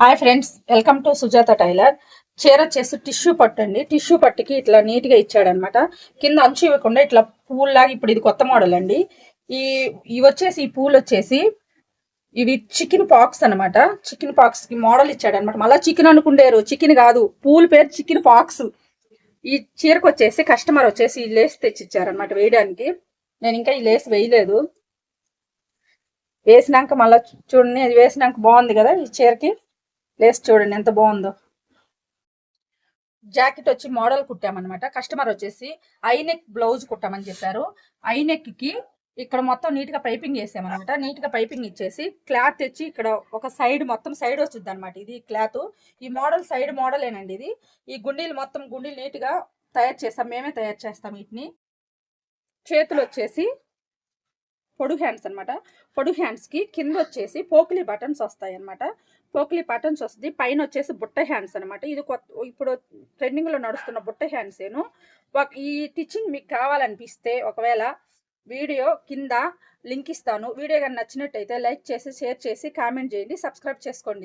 Hi friends, welcome to Sujata tailor. చీర వచ్చేసి tissue పట్టు అండి. టిష్యూ పట్టుకి ఇట్లా నీట్గా ఇచ్చాడనమాట. కింద అంచు ఇవ్వకుండా ఇట్లా పూల్లాగా. ఇప్పుడు ఇది కొత్త మోడల్ అండి. ఈ ఇవి వచ్చేసి ఈ పూలు వచ్చేసి ఇవి చికెన్ పాక్స్ అనమాట. చికెన్ పాక్స్ కి మోడల్ ఇచ్చాడనమాట. మళ్ళీ చికెన్ అనుకుంటారు, చికెన్ కాదు, పూల్ పేరు చికెన్ పాక్స్. ఈ చీరకు వచ్చేసి కస్టమర్ వచ్చేసి ఈ లేస్ తెచ్చిచ్చారనమాట వేయడానికి. నేను ఇంకా ఈ లేస్ వేయలేదు. వేసినాక మళ్ళీ చూడండి, అది వేసినాక బాగుంది కదా ఈ చీరకి. లేస్ చూడండి ఎంత బాగుందో. జాకెట్ వచ్చి మోడల్ కుట్టామన్నమాట. కస్టమర్ వచ్చేసి ఐనెక్ బ్లౌజ్ కుట్టామని చెప్పారు. ఐనెక్ కి ఇక్కడ మొత్తం నీట్ గా పైపింగ్ వేసామన్నమాట. నీట్ గా పైపింగ్ ఇచ్చేసి క్లాత్ తెచ్చి ఇక్కడ ఒక సైడ్ మొత్తం సైడ్ వచ్చింది అనమాట. ఇది క్లాత్. ఈ మోడల్ సైడ్ మోడలేనండి ఇది. ఈ గుండీలు మొత్తం గుండీలు నీట్ గా తయారు చేస్తాం, మేమే తయారు చేస్తాం వీటిని. చేతులు వచ్చేసి పొడుగు హ్యాండ్స్ అనమాట. పొడుగు హ్యాండ్స్ కి కింద వచ్చేసి పోకిలి బటన్స్ వస్తాయి అనమాట. పోకిలి బటన్స్ వస్తుంది. పైన వచ్చేసి బుట్ట హ్యాండ్స్ అనమాట. ఇది ఇప్పుడు ట్రెండింగ్ లో నడుస్తున్న బుట్ట హ్యాండ్స్ ఏను. ఈ టిచ్చింగ్ మీకు కావాలనిపిస్తే ఒకవేళ వీడియో కింద లింక్ ఇస్తాను. వీడియో కానీ నచ్చినట్టయితే లైక్ చేసి షేర్ చేసి కామెంట్ చేయండి, సబ్స్క్రైబ్ చేసుకోండి.